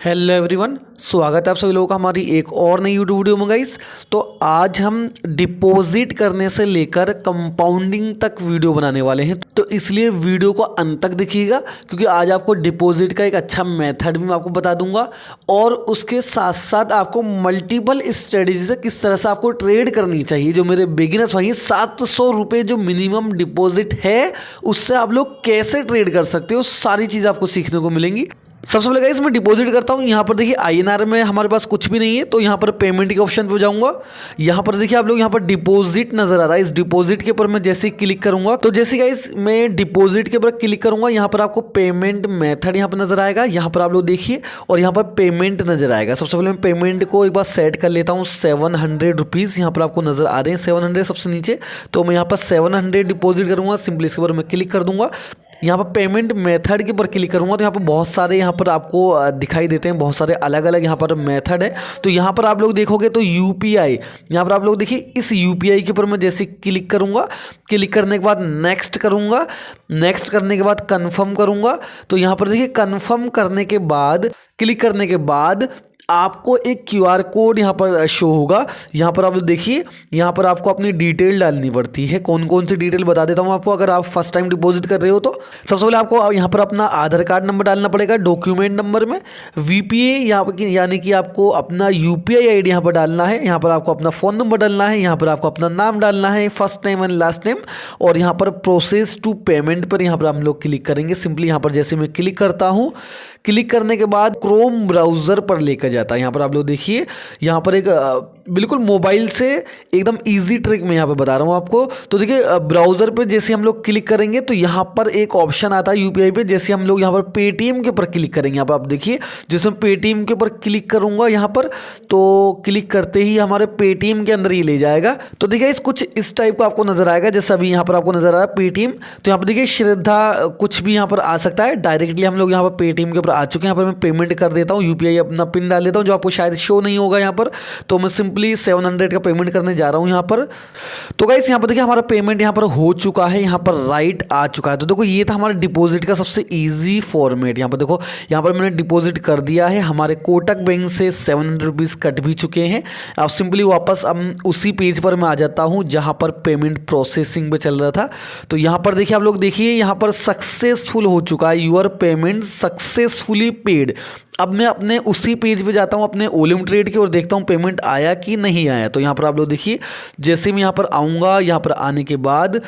Hello everyone, स्वागत है आप सभी लोगों का हमारी एक और नई यूट्यूब वीडियो में गाइस। तो आज हम डिपॉजिट करने से लेकर कंपाउंडिंग तक वीडियो बनाने वाले हैं, तो इसलिए वीडियो को अंत तक देखिएगा क्योंकि आज आपको डिपॉजिट का एक अच्छा मेथड भी मैं आपको बता दूंगा और उसके साथ साथ आपको मल्टीपल स्ट्रेटेजी से किस तरह से आपको ट्रेड करनी चाहिए। जो मेरे बिगिनर्स भाई 700 रुपये जो मिनिमम डिपॉजिट है उससे आप लोग कैसे ट्रेड कर सकते हो, सारी चीज़ आपको सीखने को मिलेंगी। सबसे पहले गाइस मैं डिपॉजिट करता हूँ। यहाँ पर देखिए INR में हमारे पास कुछ भी नहीं है, तो यहाँ पर पेमेंट के ऑप्शन पे जाऊँगा। यहाँ पर देखिए आप लोग यहाँ पर डिपॉजिट नजर आ रहा है, इस डिपॉजिट के ऊपर मैं जैसे ही क्लिक करूँगा तो जैसे गाइस मैं डिपॉजिट के ऊपर क्लिक करूँगा यहाँ पर आपको पेमेंट मेथड यहाँ पर नजर आएगा। यहाँ पर आप लोग देखिए और यहाँ पर पेमेंट नजर आएगा। सबसे पहले मैं पेमेंट को एक बार सेट कर लेता हूँ। 700 रुपीज़ यहाँ पर आपको नजर आ रहे हैं, 700 सबसे नीचे। तो मैं यहाँ पर 700 डिपॉजिट करूँगा। सिंपली इसके ऊपर मैं क्लिक कर दूंगा। यहाँ पर पेमेंट मेथड के ऊपर क्लिक करूँगा तो यहाँ पर बहुत सारे यहाँ पर आपको दिखाई देते हैं, बहुत सारे अलग अलग यहाँ पर मेथड है। तो यहाँ पर आप लोग देखोगे तो UPI, यहाँ पर आप लोग देखिए इस UPI के ऊपर मैं जैसे क्लिक करूँगा, क्लिक करने के बाद नेक्स्ट करूँगा, नेक्स्ट करने के बाद कन्फर्म करूँगा। तो यहाँ पर देखिए कन्फर्म करने के बाद, क्लिक करने के बाद आपको एक QR कोड यहाँ पर शो होगा। यहाँ पर आप देखिए, यहाँ पर आपको अपनी डिटेल डालनी पड़ती है। कौन कौन सी डिटेल बता देता हूँ आपको। अगर आप फर्स्ट टाइम डिपॉजिट कर रहे हो तो सबसे पहले आपको यहाँ पर अपना आधार कार्ड नंबर डालना पड़ेगा डॉक्यूमेंट नंबर में। VPA यहाँ पर यानी कि आपको अपना UPI ID यहाँ पर डालना है। यहाँ पर आपको अपना फ़ोन नंबर डालना है। यहाँ पर आपको अपना नाम डालना है, first name and last name. और यहाँ पर प्रोसेस टू पेमेंट पर यहाँ पर हम लोग क्लिक करेंगे। सिंपली यहाँ पर जैसे मैं क्लिक करता हूँ, क्लिक करने के बाद क्रोम ब्राउज़र पर लेकर जाता है। यहाँ पर आप लोग देखिए, यहाँ पर एक बिल्कुल मोबाइल से एकदम इजी ट्रिक मैं यहाँ पे बता रहा हूँ आपको। तो देखिए ब्राउज़र पे जैसे हम लोग क्लिक करेंगे तो यहाँ पर एक ऑप्शन आता है UPI पे। जैसे हम लोग यहाँ पर पेटीएम के ऊपर क्लिक करेंगे, यहाँ पर आप देखिए जैसे मैं पेटीएम के ऊपर क्लिक करूँगा यहाँ पर, तो क्लिक करते ही हमारे पेटीएम के अंदर ही ले जाएगा। तो देखिए कुछ इस टाइप का आपको नज़र आएगा, जैसे अभी यहाँ पर आपको नज़र आ रहा है पेटीएम। तो यहाँ पर देखिए श्रद्धा कुछ भी यहाँ पर आ सकता है। डायरेक्टली हम लोग यहाँ पर पेटीएम के ऊपर आ चुके हैं। यहाँ पर मैं पेमेंट कर देता हूँ, UPI अपना पिन डाल देता हूँ जो आपको शायद शो नहीं होगा यहाँ पर। तो मैं सिंपली 700 का पेमेंट करने जा रहा हूँ यहाँ पर। तो गाइस यहाँ पर देखिए हमारा पेमेंट यहाँ पर हो चुका है, यहाँ पर राइट आ चुका है। तो देखो ये था हमारे डिपॉजिट का सबसे इजी फॉर्मेट। यहाँ पर देखो, यहाँ पर मैंने डिपॉजिट कर दिया है। हमारे कोटक बैंक से 700 रुपीज़ कट भी चुके हैं। अब सिंपली वापस हम उसी पेज पर मैं आ जाता हूँ जहाँ पर पेमेंट प्रोसेसिंग पे चल रहा था। तो यहाँ पर देखिए आप लोग देखिए यहाँ पर सक्सेसफुल हो चुका है, यूर पेमेंट सक्सेसफुली पेड। अब मैं अपने उसी पेज पे जाता हूँ अपने ओलिम ट्रेड की और देखता हूँ पेमेंट आया कि नहीं आया। तो यहाँ पर आप लोग देखिए जैसे मैं यहाँ पर आऊँगा, यहाँ पर आने के बाद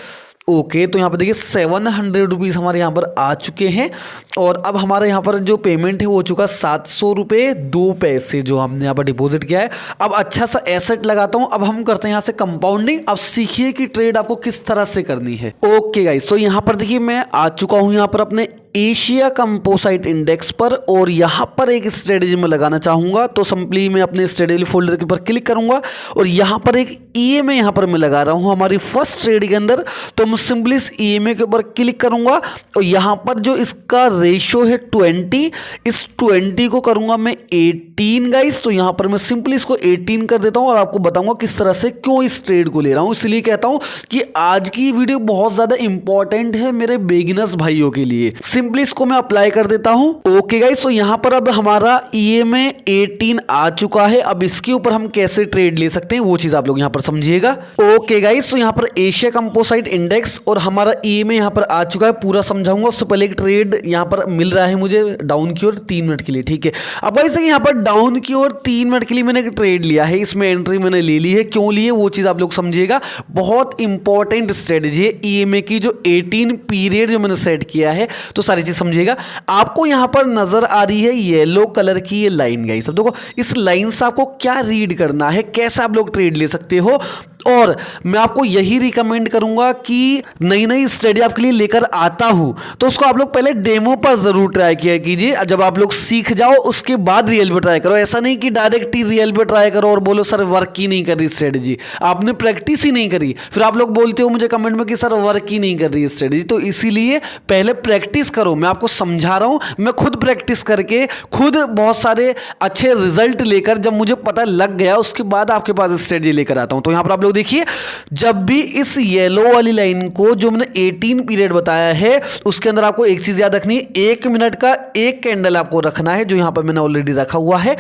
ओके, तो यहाँ पर देखिए 700 रुपीज़ हमारे यहाँ पर आ चुके हैं। और अब हमारे यहाँ पर जो पेमेंट है वो हो चुका 700 रुपये 2 पैसे जो हमने यहाँ पर डिपॉजिट किया है। अब अच्छा सा एसेट लगाता हूँ। अब हम करते हैं यहाँ से कंपाउंडिंग। अब सीखिए कि ट्रेड आपको किस तरह से करनी है। ओके गाइस, तो यहाँ पर देखिए मैं आ चुका हूँ यहाँ पर अपने एशिया कंपोसाइट इंडेक्स पर और यहाँ पर एक स्ट्रेटेजी में लगाना चाहूँगा। तो सिंपली मैं अपने स्ट्रेटेजी फोल्डर के ऊपर क्लिक करूँगा और यहाँ पर एक EMA यहाँ पर मैं लगा रहा हूँ हमारी फर्स्ट ट्रेड के अंदर। तो मैं सिंपली इस EMA के ऊपर क्लिक करूँगा और यहाँ पर जो इसका रेशो है 20, इस 20 को करूँगा मैं 18 गाइस। तो यहाँ पर मैं सिंपली इसको 18 कर देता हूँ और आपको बताऊँगा किस तरह से क्यों इस ट्रेड को ले रहा हूँ। इसलिए कहता हूँ कि आज की वीडियो बहुत ज़्यादा इंपॉर्टेंट है मेरे बिगिनर्स भाइयों के लिए। सिंपली इसको मैं अप्लाई कर देता हूं। ओके गाइस, तो यहां पर अब हमारा EMA 18 आ चुका है। अब इसके ऊपर हम कैसे ट्रेड ले सकते हैं वो चीज आप लोग यहां पर समझिएगा। ओके गाइस, तो यहां पर एशिया कंपोसाइट इंडेक्स और हमारा EMA यहां पर आ चुका है, पूरा समझाऊंगा। उससे पहले एक ट्रेड यहां पर मिल रहा है मुझे डाउन की ओर 3 मिनट के लिए, ठीक है। अब गाइस यहां पर डाउन की ओर 3 मिनट के लिए मैंने एक ट्रेड लिया है, इसमें एंट्री मैंने ले ली है। क्यों लिए वो चीज आप लोग समझिएगा। बहुत इंपॉर्टेंट स्ट्रेटेजी है EMA की, जो 18 पीरियड जो मैंने सेट किया है। तो सारी चीज समझिएगा। आपको यहां पर नजर आ रही है येलो कलर की ये लाइन गाइस। अब देखो इस लाइन से आपको क्या रीड करना है, कैसे आप लोग ट्रेड ले सकते हो। और मैं आपको यही रिकमेंड करूंगा कि नई नई स्टडी आपके लिए लेकर आता हूं तो उसको आप लोग पहले डेमो पर जरूर ट्राई किया कीजिए। जब आप लोग सीख जाओ उसके बाद रियल पे ट्राई करो। ऐसा नहीं कि डायरेक्ट ही रियल पे ट्राई करो और बोलो सर वर्क ही नहीं कर रही स्ट्रेटेजी, आपने प्रैक्टिस ही नहीं करी। फिर आप लोग बोलते हो मुझे कमेंट में कि सर वर्क ही नहीं कर रही स्ट्रेटेजी। तो इसीलिए पहले प्रैक्टिस करो। मैं आपको समझा रहा हूं, मैं खुद प्रैक्टिस करके खुद बहुत सारे अच्छे रिजल्ट लेकर जब मुझे पता लग गया उसके बाद आपके पास स्ट्रेटेजी लेकर आता हूं। तो यहां पर आप लोग देखिए, जब भी इस येलो वाली लाइन को जो मैंने 18 पीरियड बताया है उसके अंदर आपको एक चीज याद रखनी है, 1 मिनट का एक कैंडल आपको रखना है, जो यहां पर मैंने ऑलरेडी रखा हुआ है।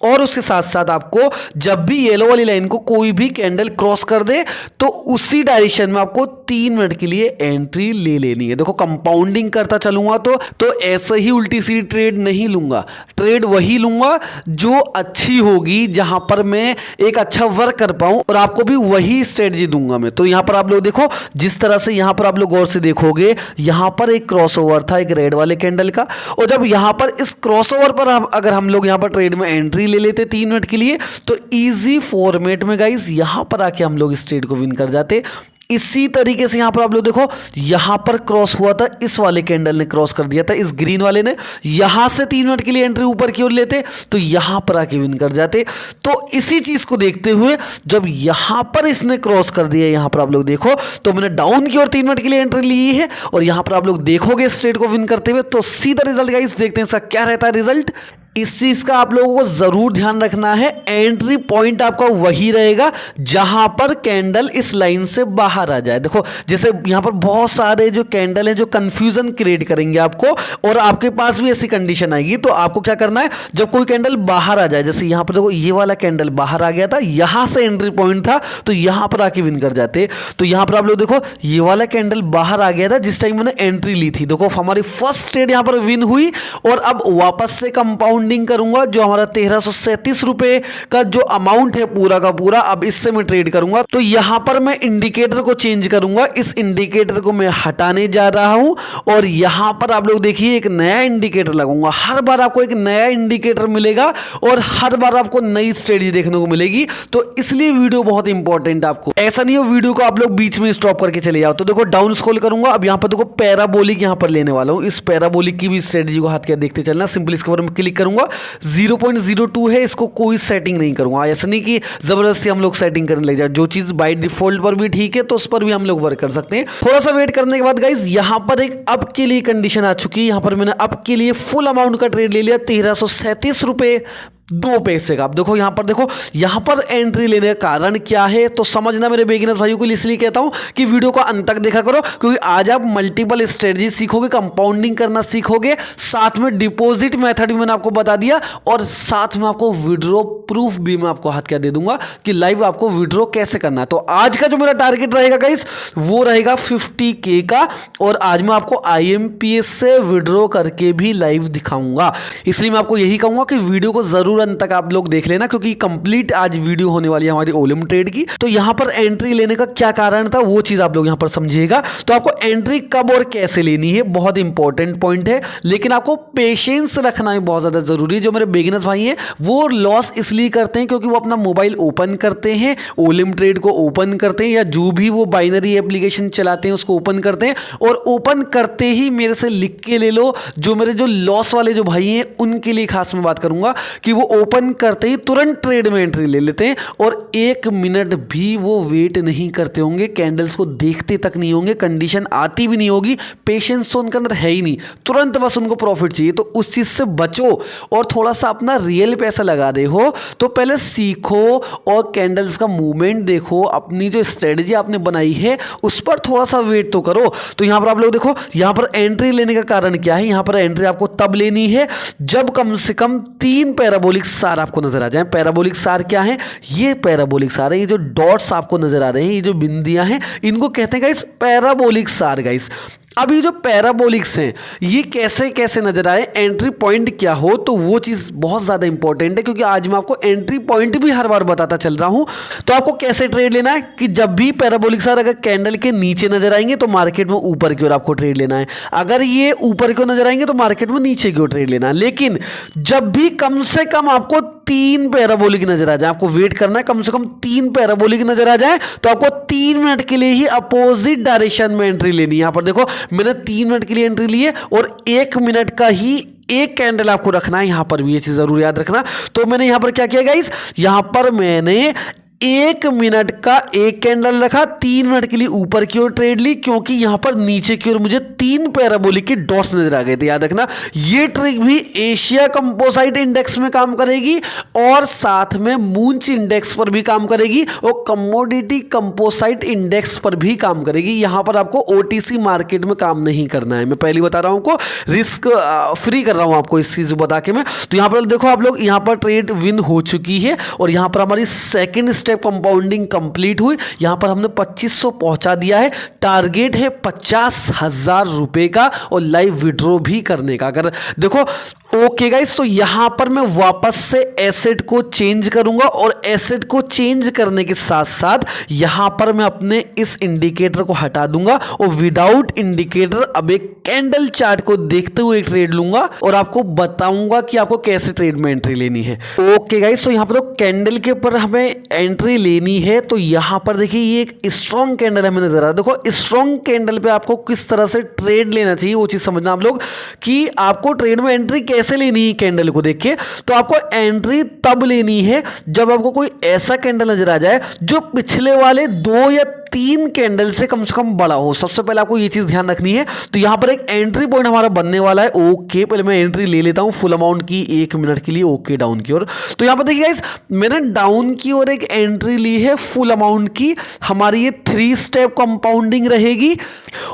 और उसके साथ साथ आपको जब भी येलो वाली लाइन को कोई भी कैंडल क्रॉस कर दे तो उसी डायरेक्शन में आपको 3 मिनट के लिए एंट्री ले लेनी है। देखो कंपाउंडिंग करता चलूंगा तो ऐसे ही उल्टी सीधी ट्रेड नहीं लूंगा, ट्रेड वही लूंगा जो अच्छी होगी, जहां पर मैं एक अच्छा वर्क कर पाऊं, और आपको भी वही स्ट्रेटजी दूंगा मैं। तो यहां पर आप लोग देखो, जिस तरह से यहां पर आप लोग गौर से देखोगे, यहां पर एक क्रॉसओवर था एक रेड वाले कैंडल का, और जब यहां पर इस क्रॉसओवर पर अगर हम लोग यहां पर ट्रेड में एंट्री ले लेते 3 मिनट के लिए, तो इजी फॉर्मेट में गाइस यहां पर आके हम लोग इस ट्रेड को विन कर जाते। इसी तरीके से यहां पर आप लोग देखो, यहां पर क्रॉस हुआ था, इस वाले कैंडल ने क्रॉस कर दिया था, इस ग्रीन वाले ने, यहां से 3 मिनट के लिए एंट्री ऊपर की ओर लेते तो यहां पर आके विन कर जाते। तो इसी चीज को देखते हुए जब यहां पर इसने क्रॉस कर दिया, यहां पर आप लोग देखो, तो मैंने डाउन की ओर 3 मिनट के लिए एंट्री ली है, और यहां पर आप लोग देखोगे इस ट्रेड को विन करते हुए। तो सीधा रिजल्ट गाइस देखते हैं इसका क्या रहता है रिजल्ट। इस चीज का आप लोगों को जरूर ध्यान रखना है, एंट्री पॉइंट आपका वही रहेगा जहां पर कैंडल इस लाइन से बाहर आ जाए। देखो जैसे यहां पर बहुत सारे जो कैंडल हैं जो कंफ्यूजन क्रिएट करेंगे आपको, और आपके पास भी ऐसी कंडीशन आएगी। तो आपको क्या करना है, जब कोई कैंडल बाहर आ जाए, जैसे यहां पर देखो ये वाला कैंडल बाहर आ गया था, यहां से एंट्री पॉइंट था, तो यहां पर आके विन कर जाते। तो यहां पर आप लोग देखो, ये वाला कैंडल बाहर आ गया था जिस टाइम मैंने एंट्री ली थी, देखो हमारी फर्स्ट ट्रेड यहां पर विन हुई, और अब वापस से कंपाउंड करूंगा, जो हमारा 1337 रुपए का जो अमाउंट है पूरा का पूरा, अब इससे मैं ट्रेड करूंगा। तो यहां पर मैं इंडिकेटर को चेंज करूंगा, इस इंडिकेटर को मैं हटाने जा रहा हूं, और यहां पर आप लोग देखिए एक नया इंडिकेटर लगाऊंगा। हर बार आपको एक नया इंडिकेटर मिलेगा, और हर बार आपको नई स्ट्रेटजी देखने को मिलेगी। तो इसलिए वीडियो बहुत इंपॉर्टेंट, आपको ऐसा नहीं हो वीडियो को आप लोग बीच में स्टॉप करके चले जाओ। तो देखो डाउन स्क्रॉल करूंगा, अब यहां पर देखो पैराबोलिक यहां पर लेने वाला हूं, इस पैराबोलिक की भी स्ट्रेटजी को हाथ क्या देखते चलना। सिंपल इसके ऊपर मैं क्लिक करूंगा, 0.02 है, इसको कोई सेटिंग नहीं करूंगा। ऐसा नहीं कि जबरदस्ती हम लोग सेटिंग करने लग जाए, जो चीज बाय डिफॉल्ट पर भी ठीक है तो उस पर भी हम लोग वर्क कर सकते हैं। थोड़ा सा वेट करने के बाद गाइस यहां पर एक अप के लिए कंडीशन आ चुकी है। यहां पर मैंने अप के लिए फुल अमाउंट का ट्रेड ले लिया, 1337 रुपए 2 पैसे का। आप देखो यहां पर देखो, यहां पर एंट्री लेने का कारण क्या है तो समझना मेरे बिगिनर्स भाइयों को, इसलिए कहता हूं कि वीडियो को अंत तक देखा करो, क्योंकि आज आप मल्टीपल स्ट्रेटजी सीखोगे, कंपाउंडिंग करना सीखोगे, साथ में डिपॉजिट मेथड भी मैंने आपको बता दिया, और साथ में आपको विड्रॉ प्रूफ भी मैं आपको हाथ क्या दे दूंगा कि लाइव आपको विड्रॉ कैसे करना है। तो आज का जो मेरा टारगेट रहेगा गाइस वो रहेगा 50K का, और आज मैं आपको IMPS से विड्रॉ करके भी लाइव दिखाऊंगा। इसलिए मैं आपको यही कहूंगा कि वीडियो को जरूर अंत तक आप लोग देख लेना, क्योंकि कंप्लीट आज वीडियो होने वाली है हमारी ओलम ट्रेड की। तो यहां पर एंट्री लेने का क्या कारण था वो चीज आप लोग यहां पर समझिएगा। तो आपको एंट्री कब और कैसे लेनी है बहुत इंपॉर्टेंट पॉइंट है, लेकिन आपको पेशेंस रखना है बहुत ज्यादा जरूरी है। जो मेरे बिगिनर्स भाई हैं वो लॉस इसलिए करते हैं क्योंकि वो अपना मोबाइल ओपन करते हैं, ओलम ट्रेड को ओपन करते हैं, या जो भी वो बाइनरी एप्लीकेशन चलाते हैं उसको ओपन करते हैं, और ओपन करते ही मेरे से लिख के ले लो। जो मेरे जो लॉस वाले जो भाई हैं उनके लिए खास मैं बात करूंगा कि वो ओपन करते ही तुरंत ट्रेड में एंट्री ले लेते हैं, और 1 मिनट भी वो वेट नहीं करते होंगे, कैंडल्स को देखते तक नहीं होंगे, कंडीशन आती भी नहीं होगी, पेशेंस तो उनके अंदर है ही नहीं, तुरंत बस उनको प्रॉफिट चाहिए। तो उस चीज से बचो, और थोड़ा सा अपना रियल पैसा लगा रहे हो तो पहले सीखो, और कैंडल्स का मूवमेंट देखो, अपनी जो स्ट्रेटजी आपने बनाई है उस पर थोड़ा सा वेट तो करो। तो यहां पर आप लोग देखो, यहां पर एंट्री लेने का कारण क्या है, यहां पर एंट्री आपको तब लेनी है जब कम से कम 3 पैराबोलिक सार आपको नजर आ जाए। पैराबोलिक सार क्या है, ये पैराबोलिक सार है, ये जो डॉट्स आपको नजर आ रहे हैं, ये जो बिंदियां हैं, इनको कहते हैं गाइस पैराबोलिक सार गाइस। अब ये जो पैराबोलिक्स हैं ये कैसे कैसे नजर आए, एंट्री पॉइंट क्या हो, तो वो चीज बहुत ज्यादा इंपॉर्टेंट है, क्योंकि आज मैं आपको एंट्री पॉइंट भी हर बार बताता चल रहा हूं। तो आपको कैसे ट्रेड लेना है कि जब भी पैराबोलिक सार अगर कैंडल के नीचे नजर आएंगे तो मार्केट में ऊपर की ओर आपको ट्रेड लेना है, अगर ये ऊपर की ओर नजर आएंगे तो मार्केट में नीचे की ओर ट्रेड लेना है। लेकिन जब भी कम से कम आपको 3 पैराबोलिक नजर आ जाए, आपको वेट करना है कम से कम 3 पैराबोलिक नजर आ जाए, तो आपको 3 मिनट के लिए ही अपोजिट डायरेक्शन में एंट्री लेनी है। यहां पर देखो मैंने 3 मिनट के लिए एंट्री ली है, और 1 मिनट का ही एक कैंडल आपको रखना है, यहां पर भी ये चीज जरूर याद रखना। तो मैंने यहां पर क्या किया गाइस, यहां पर मैंने 1 मिनट का एक कैंडल रखा, 3 मिनट के लिए ऊपर की ओर ट्रेड ली, क्योंकि यहां पर नीचे की ओर मुझे 3 पैराबोलिक के डॉट्स नजर आ गए थे। याद रखना ये ट्रिक भी एशिया कंपोसाइट इंडेक्स में काम करेगी और साथ में मूंच इंडेक्स पर भी काम करेगी और कमोडिटी कंपोसाइट इंडेक्स पर भी काम करेगी। यहां पर आपको ओटीसी मार्केट में काम नहीं करना है, मैं पहले बता रहा हूं को रिस्क फ्री कर रहा हूं आपको इस चीज बता के मैं। तो यहां पर देखो आप लोग, यहां पर ट्रेड विन हो चुकी है और यहां पर हमारी सेकंड स्टेप कंपाउंडिंग कंप्लीट हुई। यहां पर हमने 2500 पहुंचा दिया है, टारगेट है 50,000 रुपए का और लाइव विड्रॉ भी करने का। अगर देखो ओके गाइस, तो यहां पर मैं वापस से एसेट को चेंज करूंगा और एसेट को चेंज करने के साथ साथ यहां पर मैं अपने इस इंडिकेटर को हटा दूंगा और विदाउट इंडिकेटर अब एक कैंडल चार्ट को देखते हुए ट्रेड लूंगा और आपको बताऊंगा कि आपको कैसे ट्रेड में एंट्री लेनी है। ओके गाइस, तो यहां पर तो कैंडल के ऊपर हमें एंट्री लेनी है। तो यहां पर देखिए ये एक स्ट्रॉन्ग कैंडल हमें नजर आ रहा है। देखो स्ट्रॉन्ग कैंडल पे आपको किस तरह से ट्रेड लेना चाहिए वो चीज समझना आप लोग, कि आपको ट्रेड में एंट्री कैसे लेनी है। कैंडल को देख के तो आपको एंट्री तब लेनी है जब आपको कोई ऐसा कैंडल नजर आ जाए जो पिछले वाले 2 या 3 कैंडल से कम बड़ा हो। सबसे पहले आपको ये चीज ध्यान रखनी है। तो यहां पर एक एंट्री पॉइंट हमारा बनने वाला है। ओके, पहले मैं एंट्री ले लेता हूं फुल अमाउंट की 1 मिनट के लिए। ओके, डाउन की ओर। तो यहां पर देखिए गाइस, मैंने डाउन की ओर एक एंट्री ली है फुल अमाउंट की। हमारी ये 3 स्टेप कंपाउंडिंग रहेगी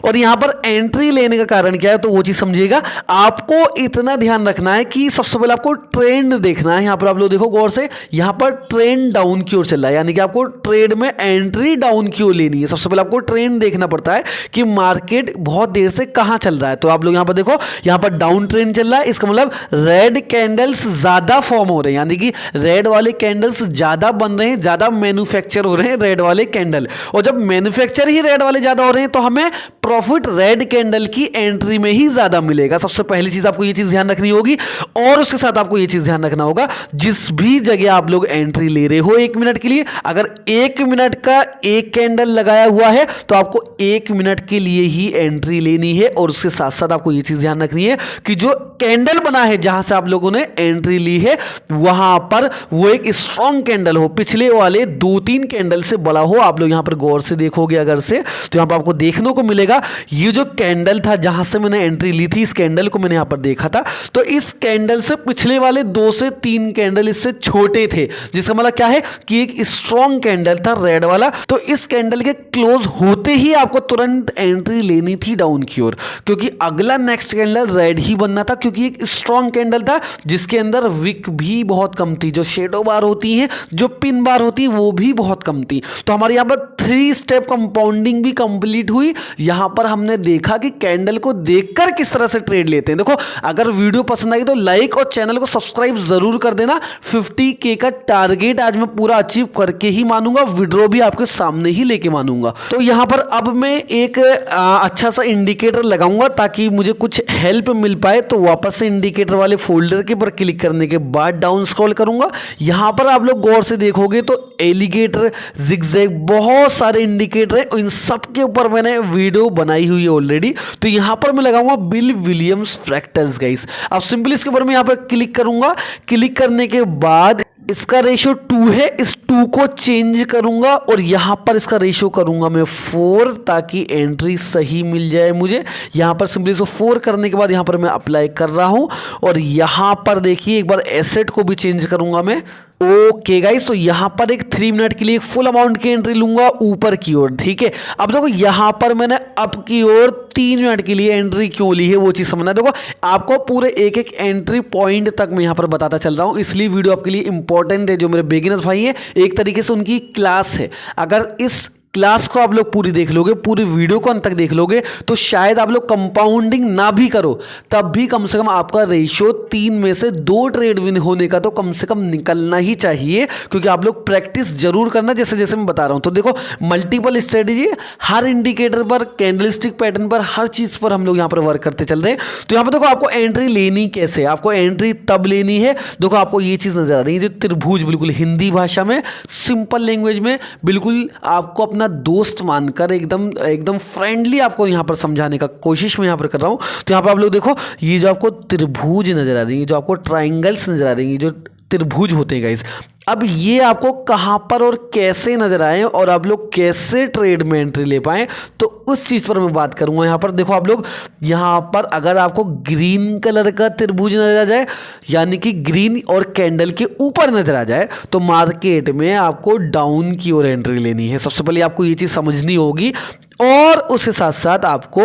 और यहां पर एंट्री लेने का कारण क्या है तो वो चीज समझिएगा। आपको इतना ध्यान रखना है कि सबसे पहले आपको ट्रेंड देखना है। यहां पर आप लोग देखो गौर से, यहां पर ट्रेंड डाउन की ओर चल रहा है, यानी कि आपको ट्रेड में एंट्री डाउन की ओर लेनी है। सबसे पहले आपको ट्रेंड देखना पड़ता है कि मार्केट बहुत देर से कहां चल रहा है। तो आप लोग यहां पर देखो, यहां पर डाउन ट्रेंड चल रहा है, इसका मतलब रेड कैंडल्स ज्यादा फॉर्म हो रहे हैं, यानी कि रेड वाले कैंडल्स ज्यादा बन रहे हैं, ज्यादा मैन्युफैक्चर हो रहे हैं रेड वाले कैंडल। और जब मैन्युफैक्चर ही रेड वाले ज्यादा हो रहे हैं तो हमें प्रॉफिट रेड कैंडल की एंट्री में ही ज्यादा मिलेगा। सबसे पहली चीज आपको ये चीज ध्यान रखनी होगी और उसके साथ आपको ये चीज ध्यान रखना होगा, जिस भी जगह आप लोग एंट्री ले रहे हो 1 मिनट के लिए, अगर 1 मिनट का एक कैंडल लगाया हुआ है तो आपको 1 मिनट के लिए ही एंट्री लेनी है। और उसके साथ साथ आपको ये चीज ध्यान रखनी है कि जो कैंडल बना है जहां से आप लोगों ने एंट्री ली है वहां पर वो एक स्ट्रॉन्ग कैंडल हो, पिछले वाले 2-3 कैंडल से बड़ा हो। आप लोग यहां पर गौर से देखोगे अगर से, तो यहां पर आपको देखने को मिलेगा ये जो कैंडल था जहां से मैंने एंट्री ली थी, इस कैंडल को मैंने यहां पर देखा था, तो इस कैंडल से पिछले वाले 2 से 3 कैंडल इससे छोटे थे, जिसका मतलब क्या है कि एक स्ट्रॉन्ग कैंडल था रेड वाला। तो इस कैंडल के क्लोज होते ही आपको तुरंत एंट्री लेनी थी डाउन की ओर, क्योंकि अगला नेक्स्ट कैंडल रेड ही बनना था, क्योंकि एक स्ट्रॉन्ग कैंडल था जिसके अंदर विक भी बहुत कम थी, जो शेडो बार होती हैं, जो पिन बार होती है वो भी बहुत कम थी। तो हमारे यहां पर 3 स्टेप कंपाउंडिंग भी कंप्लीट हुई। यहां पर हमने देखा कि कैंडल को देखकर किस तरह से ट्रेड लेते हैं। देखो अगर वीडियो पसंद आई तो लाइक और चैनल को सब्सक्राइब जरूर कर देना। 50K का टारगेट आज मैं पूरा अचीव करके ही मानूंगा, विड्रॉ भी आपके सामने ही लेके मानूंगा। तो यहां पर अब मैं एक अच्छा सा इंडिकेटर लगाऊंगा ताकि मुझे कुछ हेल्प मिल पाए। तो वापस से इंडिकेटर वाले फोल्डर के पर क्लिक करने के बाद डाउन स्क्रॉल करूंगा। यहां पर आप लोग गौर से देखोगे तो एलिगेटर, जिगजैग, बहुत सारे इंडिकेटर है, इन सब के ऊपर मैंने वीडियो बनाई हुई है ऑलरेडी। तो यहां पर मैं लगाऊंगा बिल विलियम्स फ्रैक्टल्स गाइस। अब सिंपली इसके ऊपर मैं यहां पर क्लिक करूंगा। क्लिक करने के बाद इसका रेशियो 2 है, इस 2 को चेंज करूंगा और यहां पर इसका रेशियो करूंगा मैं 4 ताकि एंट्री सही मिल जाए मुझे। यहां पर सिंपली इसको 4 करने के बाद यहां पर मैं अप्लाई कर रहा हूं और यहां पर देखिए एक बार एसेट को भी चेंज करूंगा मैं। ओके गाइस, तो यहां पर एक 3 मिनट के लिए एक फुल अमाउंट की एंट्री लूंगा ऊपर की ओर, ठीक है। अब देखो यहां पर मैंने अप की ओर 3 मिनट के लिए एंट्री क्यों ली है वो चीज समझना। देखो आपको पूरे एक एक एंट्री पॉइंट तक मैं यहां पर बताता चल रहा हूं, इसलिए वीडियो आपके लिए इंपॉर्टेंट है। जो मेरे बिगिनर्स भाई हैं, एक तरीके से उनकी क्लास है। अगर इस क्लास को आप लोग पूरी देख लोगे, पूरी वीडियो को अंत तक देख लोगे, तो शायद आप लोग कंपाउंडिंग ना भी करो तब भी कम से कम आपका रेशियो 3 में से 2 ट्रेड विन होने का तो कम से कम निकलना ही चाहिए, क्योंकि आप लोग प्रैक्टिस जरूर करना जैसे जैसे मैं बता रहा हूं। तो देखो मल्टीपल स्ट्रेटेजी, हर इंडिकेटर पर, कैंडलस्टिक पैटर्न पर, हर चीज पर हम लोग यहां पर वर्क करते चल रहे हैं। तो यहां पर देखो आपको एंट्री लेनी कैसे, आपको एंट्री तब लेनी है। देखो आपको ये चीज नजर आ रही है जो त्रिभुज, बिल्कुल हिंदी भाषा में, सिंपल लैंग्वेज में, बिल्कुल आपको अपना दोस्त मानकर एकदम फ्रेंडली आपको यहां पर समझाने का कोशिश मैं यहां पर कर रहा हूं। तो यहां पर आप लोग देखो ये जो आपको त्रिभुज नजर आ रही है, जो आपको ट्राइंगल्स नजर आ रही है, जो त्रिभुज होते हैं गाइस, अब ये आपको कहाँ पर और कैसे नजर आए और आप लोग कैसे ट्रेड में एंट्री ले पाए, तो उस चीज पर मैं बात करूंगा। यहाँ पर देखो आप लोग, यहाँ पर अगर आपको ग्रीन कलर का त्रिभुज नजर आ जाए, यानी कि ग्रीन और कैंडल के ऊपर नजर आ जाए, तो मार्केट में आपको डाउन की ओर एंट्री लेनी है। सबसे पहले आपको ये चीज समझनी होगी। और उसके साथ साथ आपको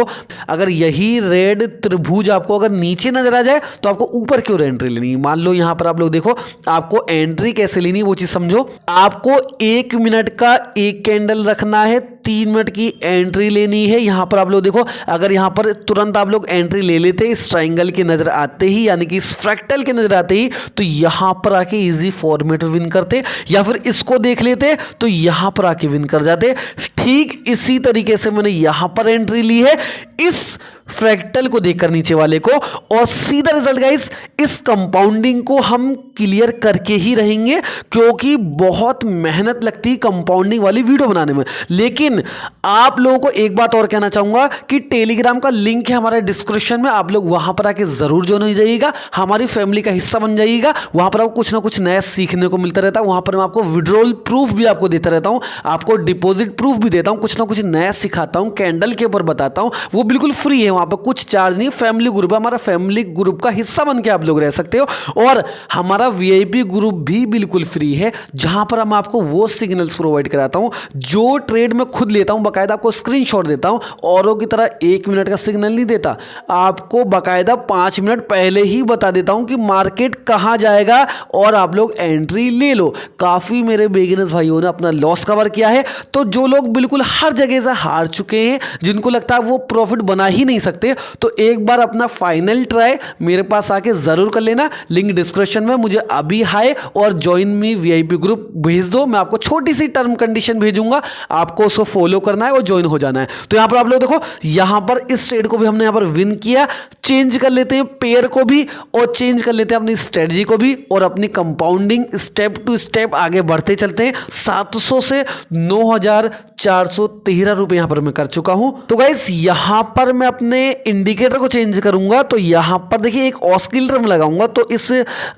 अगर यही रेड त्रिभुज आपको अगर नीचे नजर आ जाए, तो आपको ऊपर की ओर एंट्री लेनी है। मान लो यहां पर आप लोग देखो, आपको एंट्री कैसे लेनी है वो चीज समझो। आपको 1 मिनट का एक कैंडल रखना है, 3 मिनट की एंट्री लेनी है। यहां पर आप लोग देखो, अगर यहां पर तुरंत आप लोग एंट्री ले लेते इस ट्राइंगल के नजर आते ही, यानी कि इस फ्रैक्टल के नजर आते ही, तो यहां पर आके इजी फॉर्मेट विन करते, या फिर इसको देख लेते तो यहां पर आके विन कर जाते। ठीक इसी तरीके से मैंने यहां पर एंट्री ली है इस फ्रैक्टल को देखकर नीचे वाले को, और सीधा रिजल्ट गाइस इस कंपाउंडिंग को हम क्लियर करके ही रहेंगे, क्योंकि बहुत मेहनत लगती है कंपाउंडिंग वाली वीडियो बनाने में। लेकिन आप लोगों को एक बात और कहना चाहूंगा कि टेलीग्राम का लिंक है हमारे डिस्क्रिप्शन में, आप लोग वहां पर आके जरूर ज्वाइन हो जाइएगा, हमारी फैमिली का हिस्सा बन जाइएगा। वहां पर आपको कुछ ना कुछ नया सीखने को मिलता रहता है। वहां पर मैं आपको विड्रॉल प्रूफ भी आपको देता रहता हूं, आपको डिपॉजिट प्रूफ भी देता हूं, कुछ ना कुछ नया सिखाता हूं, कैंडल के ऊपर बताता हूं, वो बिल्कुल फ्री है, वहां पर कुछ चार्ज नहीं। फैमिली ग्रुप है हमारा, फैमिली ग्रुप का हिस्सा बन के आप लोग रह सकते हो। और हमारा वीआईपी ग्रुप भी बिल्कुल फ्री है, जहां पर हम आपको वो सिग्नल्स प्रोवाइड कराता हूं जो ट्रेड में खुद लेता हूं, बाकायदा आपको स्क्रीनशॉट देता हूं। औरों की तरह 1 मिनट का सिग्नल नहीं देता, आपको बाकायदा 5 मिनट पहले ही बता देता हूं कि मार्केट कहां जाएगा और आप लोग एंट्री ले लो। काफी मेरे बिगिनर्स भाइयों ने अपना लॉस कवर किया है। तो जो लोग बिल्कुल हर जगह से हार चुके हैं, जिनको लगता है वो प्रॉफिट बना ही नहीं सकते, तो एक बार अपना फाइनल ट्राई मेरे पास आके जरूर कर लेना। लिंक डिस्क्रिप्शन में, मुझे अभी हाय और ज्वाइन मी वीआईपी ग्रुप भेज दो। मैं आपको छोटी सी टर्म कंडीशन भेजूंगा, आपको उसको फॉलो करना है और ज्वाइन हो जाना है। तो यहां पर आप लोग देखो, यहां पर इस ट्रेड को भी हमने यहां पर विन किया। चेंज कर लेते हैं पेयर को भी और चेंज कर लेते हैं अपनी स्ट्रेटजी को भी, और अपनी कंपाउंडिंग स्टेप टू स्टेप आगे बढ़ते चलते हैं। 700 से 9413 रुपए यहां पर मैं कर चुका हूं। तो गाइस यहां पर मैं अपने इंडिकेटर को चेंज करूंगा, तो यहां पर देखिए एक ऑस्किलेटर में लगाऊंगा, तो इस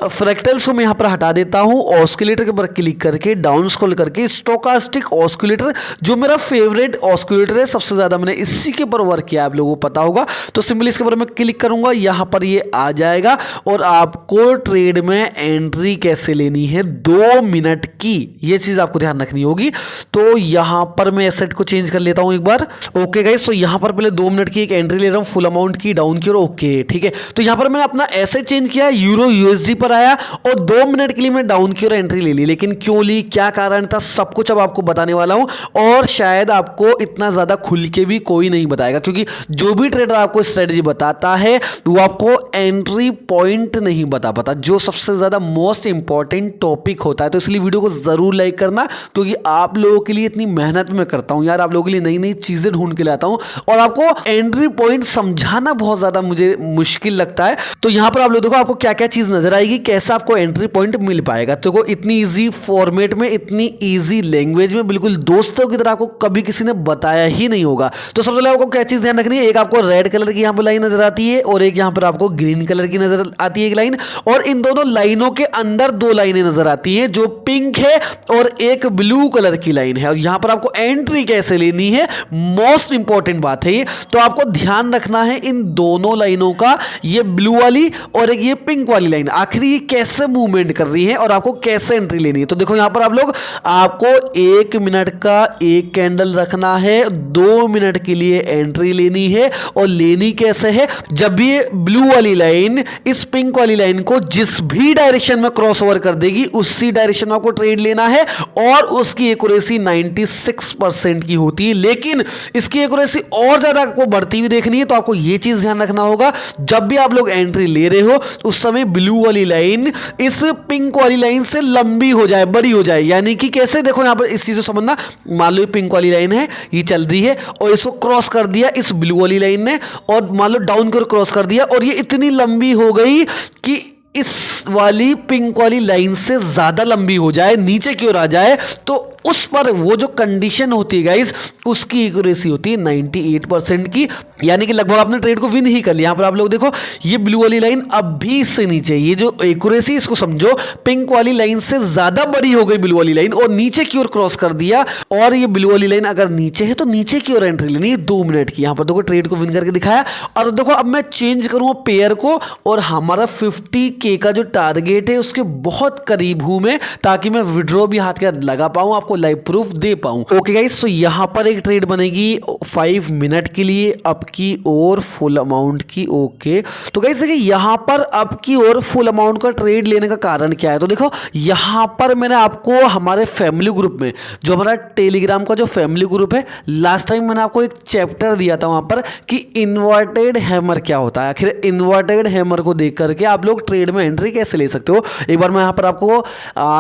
फ्रैक्टल्स को मैं यहां पर हटा देता हूं। ऑस्किलेटर के ऊपर क्लिक करके डाउन स्क्रॉल करके स्टोकास्टिक ऑस्किलेटर, जो मेरा फेवरेट ऑस्किलेटर है, सबसे ज्यादा मैंने इसी के ऊपर वर्क किया, आप लोगों को पता होगा। तो सिंपली इसके ऊपर मैं क्लिक करूंगा, यहां पर ये आ जाएगा और आपको ट्रेड में एंट्री कैसे लेनी है 2 मिनट की, ये चीज आपको ध्यान रखनी होगी। तो यहां पर मैं एसेट को चेंज कर लेता हूं एक बार। ओके गाइस, तो यहां पर पहले 2 मिनट की एक एंट्री ले रहा हूं, फुल अमाउंट की डाउन की, और ओके ठीक है। तो यहां पर मैंने अपना एसेट चेंज किया, यूरो यूएसडी पर आया और 2 मिनट के लिए मैं डाउन की ओर एंट्री ले ली। लेकिन क्यों ली, क्या कारण था, सब कुछ अब आपको बताने वाला हूं। और शायद आपको इतना ज्यादा खुल के भी कोई नहीं बताएगा, क्योंकि जो भी ट्रेडर आपको स्ट्रेटजी बताता है वो आपको एंट्री पॉइंट नहीं बता पाता, जो सबसे ज्यादा मोस्ट इंपॉर्टेंट टॉपिक होता है। तो इसलिए वीडियो को जरूर लाइक करना, क्योंकि आप लोगों के लिए इतनी मेहनत मैं करता हूं यार, आप लोगों के लिए नई नई चीजें ढूंढ के लाता हूं, और आपको एंट्री पॉइंट समझाना बहुत ज्यादा मुझे मुश्किल लगता है। तो यहां पर आप लोग देखो, आपको क्या क्या चीज नजर आएगी, कैसा आपको एंट्री पॉइंट मिल पाएगा। तो इतनी इजी फॉर्मेट में, इतनी इजी लैंग्वेज में, बिल्कुल दोस्तों की तरह आपको कभी किसी ने बताया ही नहीं होगा। तो सबसे पहले आपको क्या चीज ध्यान रखनी है, एक आपको रेड कलर की यहां पर लाइन नजर आती है और एक यहां पर आपको ग्रीन कलर की नजर आती है एक लाइन, और इन दोनों लाइनों के अंदर 2 लाइनें नजर आती हैं, जो पिंक है और एक ब्लू कलर की लाइन है। और यहां पर आपको एंट्री कैसे लेनी है, मोस्ट इंपॉर्टेंट बात है ये। तो आपको ध्यान रखना है इन दोनों लाइनों का, ये ब्लू वाली और एक ये पिंक वाली लाइन, आखिर ये कैसे मूवमेंट कर रही है और आपको कैसे एंट्री लेनी है। तो देखो यहां पर आप लोग, आपको 1 मिनट का एक कैंडल रखना है, 2 मिनट के लिए एंट्री लेनी है। और लेनी कैसे है, जब ये ब्लू वाली लाइन इस पिंक वाली लाइन को जिस भी डायरेक्शन में क्रॉस ओवर कर देगी, उसी डायरेक्शन में आपको ट्रेड लेना है। और उसकी एक्यूरेसी 96% की होती है, लेकिन इसकी एक्यूरेसी और ज्यादा आपको बढ़ती हुई देखनी है। तो आपको यह चीज ध्यान रखना होगा, जब भी आप लोग एंट्री ले रहे हो उस समय ब्लू वाली लाइन इस पिंक वाली लाइन से लंबी हो जाए, बड़ी हो जाए। यानी कि कैसे, देखो यहां पर इस चीज को समझना, मान लो पिंक वाली लाइन है, ये चल रही है और इसको क्रॉस कर दिया इस ब्लू वाली लाइन ने, और मान लो डाउन कर क्रॉस कर दिया, और ये इतनी लंबी हो गई कि इस वाली पिंक वाली लाइन से ज्यादा लंबी हो जाए, नीचे की ओर आ जाए। तो उस पर वो जो कंडीशन होती है गाइस, उसकी एक्यूरेसी होती है 98% की, यानी कि लगभग आपने ट्रेड को विन ही कर लिया। यहाँ पर आप लोग देखो ये ब्लू वाली लाइन अब भी इससे नीचे, ये जो एक्यूरेसी इसको समझो पिंक वाली लाइन से ज्यादा बड़ी हो गई ब्लू वाली लाइन, और नीचे की ओर क्रॉस कर दिया। और ये ब्लू वाली लाइन अगर नीचे है तो नीचे की ओर एंट्री लेनी है 2 मिनट की। यहाँ पर देखो ट्रेड को विन करके दिखाया। और देखो अब मैं चेंज करूंगा पेयर को, और हमारा 50K का जो टारगेट है उसके बहुत करीब हूं मैं, ताकि मैं विड्रॉ भी हाथ के हाथ लगा पाऊं, आपको लाइव प्रूफ दे पाऊं। ओके गाइस, तो यहां पर एक ट्रेड बनेगी 5 मिनट के लिए अप की और फुल अमाउंट की। ओके, तो गाइस देखिए यहां पर अप की और फुल अमाउंट का ट्रेड लेने का कारण क्या है। तो देखो यहां पर मैंने आपको हमारे फैमिली ग्रुप में, जो हमारा टेलीग्राम का जो फैमिली ग्रुप है, लास्ट टाइम मैंने आपको एक चैप्टर दिया था वहां पर कि इन्वर्टेड हैमर क्या होता है। आखिर इन्वर्टेड हैमर को देख करके आप लोग ट्रेड में एंट्री कैसे ले सकते हो, एक बार मैं यहां पर आपको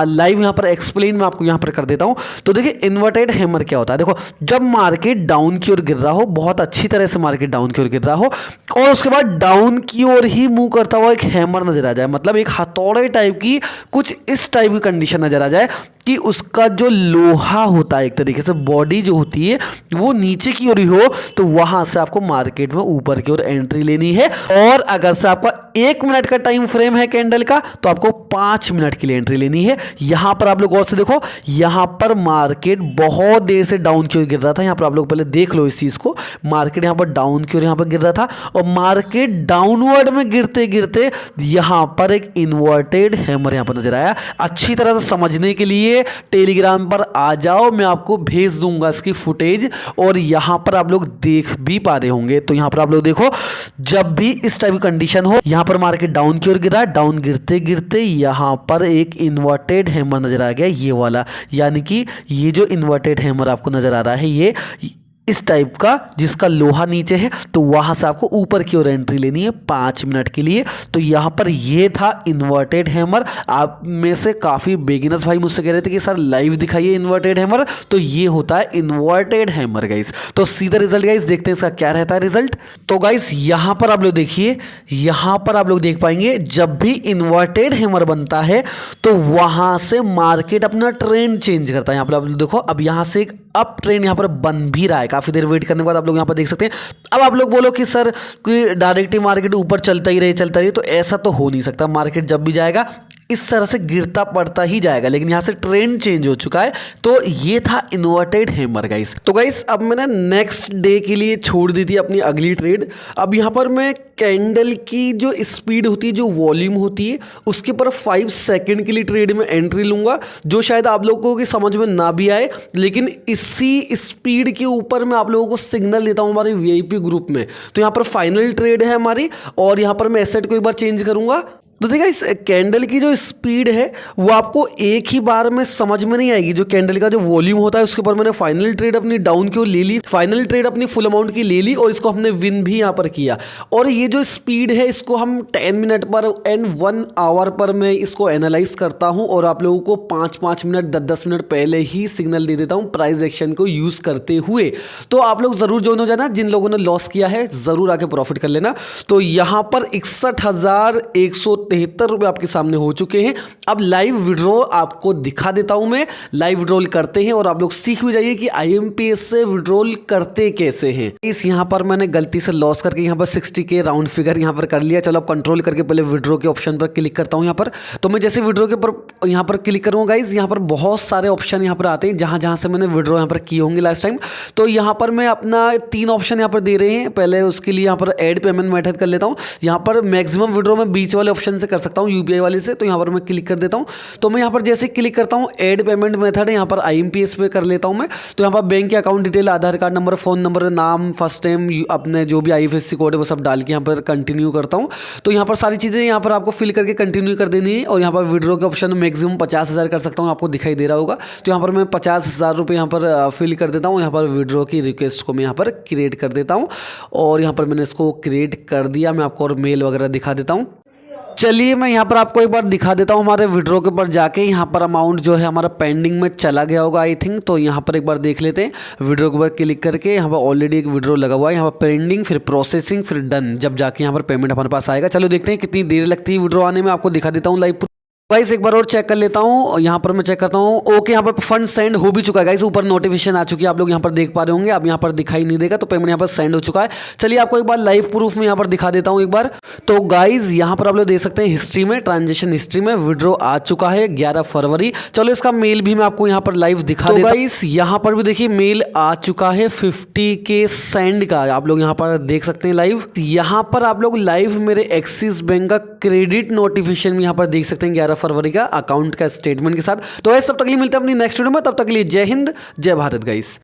लाइव यहां पर एक्सप्लेन मैं आपको यहां पर कर देता हूं। तो देखिए इन्वर्टेड हैमर क्या होता है। देखो जब मार्केट डाउन की ओर गिर रहा हो, बहुत अच्छी तरह से मार्केट डाउन की ओर गिर रहा हो, और उसके बाद डाउन की ओर ही मूव करता हुआ एक हैमर नजर आ जाए, मतलब एक हथौड़े टाइप की कुछ इस टाइप की कंडीशन नजर आ जाए कि उसका जो लोहा होता है, एक तरीके से बॉडी जो होती है वो नीचे की ओर ही हो, तो वहां से आपको मार्केट में ऊपर की ओर एंट्री लेनी है। और अगर से आपका 1 मिनट का टाइम फ्रेम है कैंडल का, तो आपको 5 मिनट के लिए एंट्री लेनी है। यहां पर आप लोग और से देखो, यहां पर मार्केट बहुत देर से डाउन की ओर गिर रहा था। यहां पर आप लोग पहले देख लो इस चीज को, मार्केट यहां पर डाउन की ओर यहां पर गिर रहा था, और मार्केट डाउनवर्ड में गिरते गिरते यहां पर एक इन्वर्टेड हैमर यहां पर नजर आया। अच्छी तरह से समझने के लिए टेलीग्राम पर आ जाओ, मैं आपको भेज दूंगा इसकी फुटेज, और यहां पर आप लोग देख भी पा रहे होंगे। तो यहां पर आप लोग देखो, जब भी इस टाइप की कंडीशन हो, यहां पर मार्केट डाउन की ओर गिरा, डाउन गिरते गिरते यहां पर एक इन्वर्टेड हैमर नजर आ गया, ये वाला, यानी कि ये जो इन्वर्टेड हैमर आपको नजर आ रहा है ये इस टाइप का, जिसका लोहा नीचे है, तो वहां से आपको ऊपर की ओर एंट्री लेनी है 5 मिनट के लिए। तो यहां पर ये था इन्वर्टेड हैमर। आप में से काफी बिगिनर्स भाई मुझसे कह रहे थे कि सर लाइव दिखाइए इन्वर्टेड हैमर, तो ये होता है इन्वर्टेड हैमर गाइस। तो सीधा रिजल्ट गाइस देखते हैं इसका क्या रहता है रिजल्ट। तो गाइस यहां पर आप लोग देखिए, यहां पर आप लोग देख पाएंगे जब भी इन्वर्टेड हैमर बनता है तो वहां से मार्केट अपना ट्रेंड चेंज करता है। यहां पर आप लोग देखो, अब यहां से एक अप ट्रेंड यहां पर बन भी रहा है, काफी देर वेट करने के बाद आप लोग यहां पर देख सकते हैं। अब आप लोग बोलो कि सर कोई डायरेक्टली मार्केट ऊपर चलता ही रहे, तो ऐसा तो हो नहीं सकता। मार्केट जब भी जाएगा इस तरह से गिरता पड़ता ही जाएगा, लेकिन यहां से ट्रेंड चेंज हो चुका है। तो ये था इन्वर्टेड हैमर गाइस। तो गाइस अब मैंने नेक्स्ट डे के लिए छोड़ दी थी अपनी अगली ट्रेड। अब यहां पर मैं कैंडल की जो स्पीड होती है, जो वॉल्यूम होती है, उसके ऊपर 5 सेकंड के लिए ट्रेड में एंट्री लूंगा, जो शायद आप लोगों की समझ में ना भी आए, लेकिन इसी स्पीड के ऊपर मैं आप लोगों को सिग्नल देता हूं हमारे वीआईपी ग्रुप में। तो यहां पर फाइनल ट्रेड है हमारी, और यहां पर मैं एसेट को एक बार चेंज करूंगा। तो देखिए इस कैंडल की जो स्पीड है वो आपको एक ही बार में समझ में नहीं आएगी। जो कैंडल का जो वॉल्यूम होता है उसके ऊपर मैंने फाइनल ट्रेड अपनी डाउन की ओर ले ली, फाइनल ट्रेड अपनी फुल अमाउंट की ले ली, और इसको हमने विन भी यहाँ पर किया। और ये जो स्पीड है इसको हम 10 मिनट पर एंड 1 आवर पर मैं इसको एनालाइज करता हूँ, और आप लोगों को 5-5 मिनट 10-10 मिनट पहले ही सिग्नल दे देता हूँ प्राइस एक्शन को यूज करते हुए। तो आप लोग जरूर ज्वाइन हो जाना, जिन लोगों ने लॉस किया है जरूर आके प्रॉफिट कर लेना। तो यहाँ पर 61,173 रुपए आपके सामने हो चुके हैं। अब लाइव विड्रॉ आपको दिखा देता हूं मैं, लाइव विड्रॉल करते हैं, और आप लोग सीख भी जाइए कि IMPS से विड्रॉल करते कैसे हैं। इस यहां पर मैंने गलती से लॉस करके यहां पर 60K राउंड फिगर यहां पर कर लिया। चलो अब कंट्रोल करके पहले विड्रॉ के ऑप्शन पर क्लिक करता हूं। यहां पर तो मैं जैसे विड्रॉ के ऊपर यहां पर क्लिक करूंगा गाइस, यहां पर बहुत सारे ऑप्शन यहां पर आते हैं जहां जहां से मैंने विड्रॉ यहां पर किए होंगे लास्ट टाइम। तो यहां पर मैं अपना 3 ऑप्शन यहां पर दे रहे हैं। पहले उसके लिए यहां पर ऐड पेमेंट मेथड कर लेता हूं। यहां पर मैक्सिमम विड्रॉ मैं बीच वाले ऑप्शन से कर सकता हूं, UPI वाले से। तो यहाँ पर मैं क्लिक कर देता हूँ। तो मैं यहाँ पर जैसे क्लिक करता हूँ ऐड पेमेंट मेथड है, यहाँ पर IMPS पे कर लेता हूँ मैं। तो यहाँ पर बैंक के अकाउंट डिटेल, आधार कार्ड नंबर, फोन नंबर, नाम, फर्स्ट नेम, अपने जो भी IFSC कोड है वो सब डाल के यहाँ पर कंटिन्यू करता हूँ। तो यहाँ पर सारी चीज़ें यहाँ पर आपको फिल करके कंटिन्यू कर देनी है। और यहाँ पर विड्रॉ के ऑप्शन मैक्सिमम 50,000 कर सकता हूँ, आपको दिखाई दे रहा होगा। तो यहाँ पर मैं 50,000 रुपये यहाँ पर फिल कर देता हूँ। यहाँ पर विड्रॉ की रिक्वेस्ट को मैं यहाँ पर क्रिएट कर देता हूँ, और यहाँ पर मैंने इसको क्रिएट कर दिया। मैं आपको और मेल वगैरह दिखा देता हूँ। चलिए मैं यहाँ पर आपको एक बार दिखा देता हूँ हमारे विड्रॉ के ऊपर जाके। यहाँ पर अमाउंट जो है हमारा पेंडिंग में चला गया होगा आई थिंक। तो यहाँ पर एक बार देख लेते हैं विड्रॉ के ऊपर क्लिक करके। यहाँ पर ऑलरेडी एक विड्रॉ लगा हुआ है, यहाँ पर पेंडिंग, फिर प्रोसेसिंग, फिर डन। जब जाके यहाँ पर पेमेंट हमारे पास आएगा, चलो देखते हैं कितनी देर लगती है विड्रॉ आने में। आपको दिखा देता हूँ लाइव। गाइस एक बार और चेक कर लेता हूँ, यहाँ पर मैं चेक करता हूँ। ओके, यहाँ पर फंड सेंड हो भी चुका है गाइस, ऊपर नोटिफिकेशन आ चुकी है, आप लोग यहाँ पर देख पा रहे होंगे। अब यहाँ पर दिखाई नहीं देगा, तो पेमेंट यहाँ पर सेंड हो चुका है। चलिए आपको एक बार लाइव प्रूफ में यहाँ पर दिखा देता हूँ एक बार। तो गाइज यहाँ पर आप लोग देख सकते हैं हिस्ट्री में, ट्रांजेक्शन हिस्ट्री में विड्रॉ आ चुका है 11 फरवरी। चलो इसका मेल भी मैं आपको यहाँ पर लाइव दिखा देता हूँ। गाइस यहाँ पर भी देखिए मेल आ चुका है 50K सेंड का, आप लोग यहाँ पर देख सकते हैं लाइव। यहाँ पर आप लोग लाइव मेरे एक्सिस बैंक का क्रेडिट नोटिफिकेशन यहाँ पर देख सकते हैं 11 फरवरी का अकाउंट का स्टेटमेंट के साथ। तो ऐसे तब तक के लिए मिलते हैं अपनी नेक्स्ट वीडियो में, तब तक के लिए जय हिंद जय भारत गाइस।